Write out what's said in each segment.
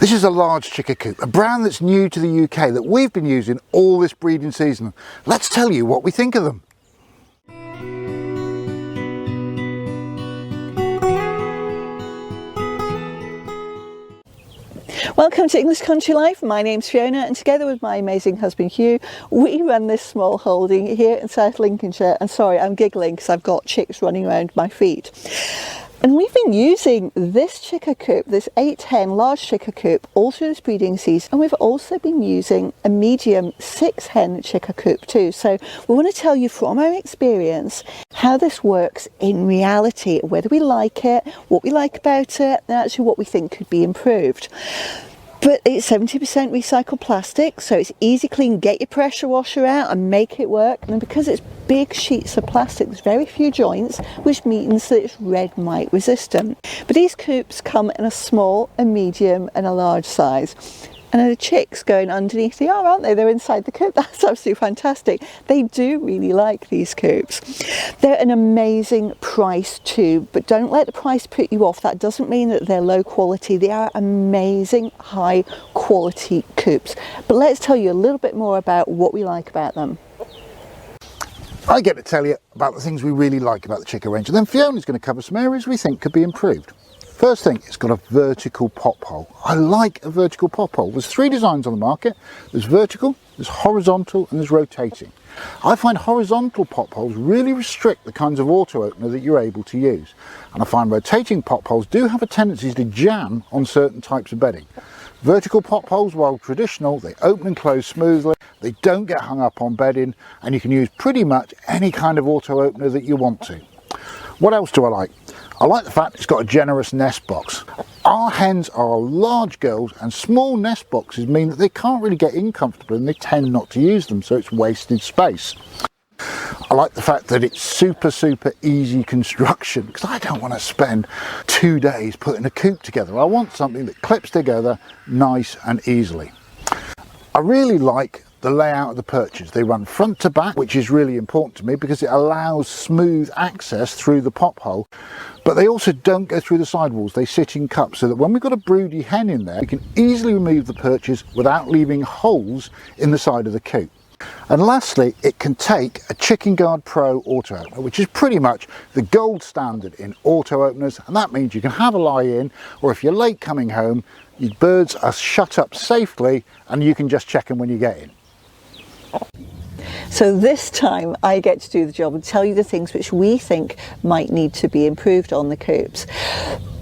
This is a large Chick'A Coop, a brand that's new to the UK that we've been using all this breeding season. Let's tell you what we think of them. Welcome to English Country Life. My name's Fiona, and together with my amazing husband Hugh, we run this small holding here in South Lincolnshire. And sorry, I'm giggling because I've got chicks running around my feet. And we've been using this Chick'A Coop, this 8 hen large Chick'A Coop, all through this breeding season. And we've also been using a medium 6 hen Chick'A Coop too. So we want to tell you from our experience how this works in reality, whether we like it, what we like about it, and actually what we think could be improved. But it's 70% recycled plastic, so it's easy clean. Get your pressure washer out and make it work. And because it's big sheets of plastic, there's very few joints, which means that it's red mite resistant. But these coops come in a small, a medium and a large size. And the chicks going underneath the aren't they? They're inside the coop. That's absolutely fantastic. They do really like these coops. They're an amazing price too, but don't let the price put you off. That doesn't mean that they're low quality. They are amazing, high quality coops. But let's tell you a little bit more about what we like about them. I get to tell you about the things we really like about the Chick'A range, and then Fiona's going to cover some areas we think could be improved. First thing, it's got a vertical pop hole. I like a vertical pop hole. There's 3 designs on the market. There's vertical, there's horizontal, and there's rotating. I find horizontal pop holes really restrict the kinds of auto opener that you're able to use. And I find rotating pop holes do have a tendency to jam on certain types of bedding. Vertical pop holes, while traditional, they open and close smoothly, they don't get hung up on bedding, and you can use pretty much any kind of auto opener that you want to. What else do I like? I like the fact it's got a generous nest box. Our hens are large girls, and small nest boxes mean that they can't really get in comfortably and they tend not to use them, so it's wasted space. I like the fact that it's super easy construction, because I don't want to spend 2 days putting a coop together. I want something that clips together nice and easily. I really like the layout of the perches. They run front to back, which is really important to me because it allows smooth access through the pop hole, but they also don't go through the sidewalls. They sit in cups, so that when we've got a broody hen in there, we can easily remove the perches without leaving holes in the side of the coop. And lastly, it can take a Chicken Guard Pro auto opener, which is pretty much the gold standard in auto openers, and that means you can have a lie in, or if you're late coming home, your birds are shut up safely and you can just check them when you get in. So this time I get to do the job and tell you the things which we think might need to be improved on the coops.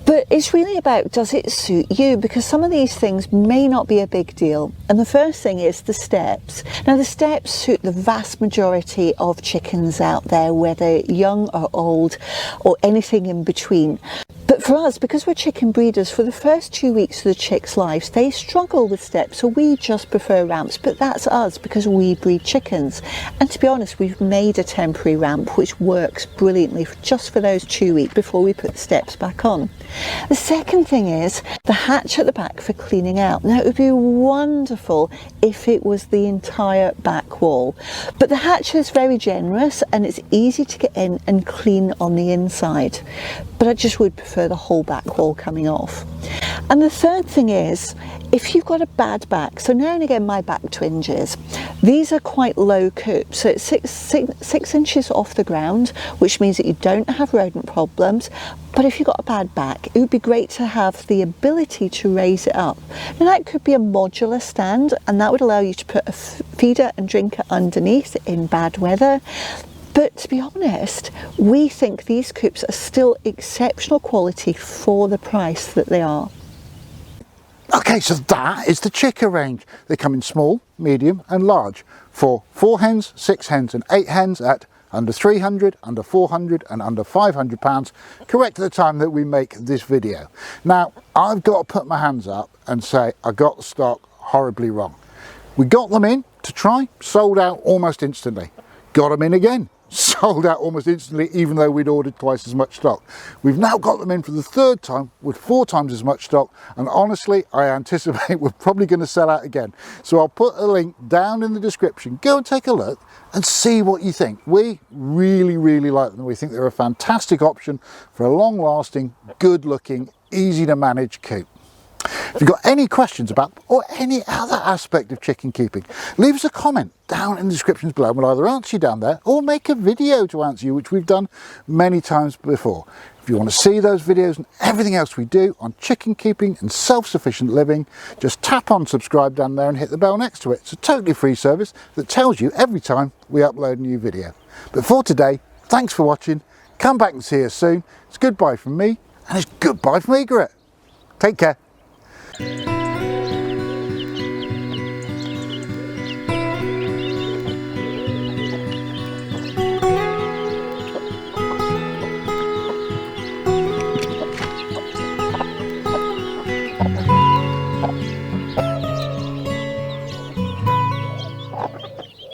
But it's really about, does it suit you? Because some of these things may not be a big deal. And the first thing is the steps. Now the steps suit the vast majority of chickens out there, whether young or old or anything in between. But for us, because we're chicken breeders, for the first 2 weeks of the chicks' lives, they struggle with steps, so we just prefer ramps. But that's us, because we breed chickens. And to be honest, we've made a temporary ramp which works brilliantly just for those 2 weeks before we put the steps back on. The second thing is the hatch at the back for cleaning out. Now, it would be wonderful if it was the entire back wall, but the hatch is very generous and it's easy to get in and clean on the inside. But I just would prefer the whole back wall coming off. And the third thing is, if you've got a bad back, so now and again my back twinges, these are quite low coops, so it's six inches off the ground, which means that you don't have rodent problems. But if you've got a bad back, it would be great to have the ability to raise it up. Now that could be a modular stand, and that would allow you to put a feeder and drinker underneath in bad weather. But to be honest, we think these coops are still exceptional quality for the price that they are. Okay, so that is the Chick'A range. They come in small, medium and large for 4 hens, 6 hens and 8 hens at under 300, under 400 and under 500 pounds, correct at the time that we make this video. Now, I've got to put my hands up and say I got the stock horribly wrong. We got them in to try, sold out almost instantly. Got them in again, sold out almost instantly, even though we'd ordered twice as much stock. We've now got them in for the 3rd time with 4 times as much stock, and honestly I anticipate we're probably going to sell out again. So I'll put a link down in the description. Go and take a look and see what you think. We really like them. We think they're a fantastic option for a long lasting, good looking, easy to manage coop. If you've got any questions about or any other aspect of chicken keeping, leave us a comment down in the descriptions below and we'll either answer you down there or make a video to answer you, which we've done many times before. If you want to see those videos and everything else we do on chicken keeping and self-sufficient living, just tap on subscribe down there and hit the bell next to it. It's a totally free service that tells you every time we upload a new video. But for today, thanks for watching. Come back and see us soon. It's goodbye from me and it's goodbye from Egret. Take care.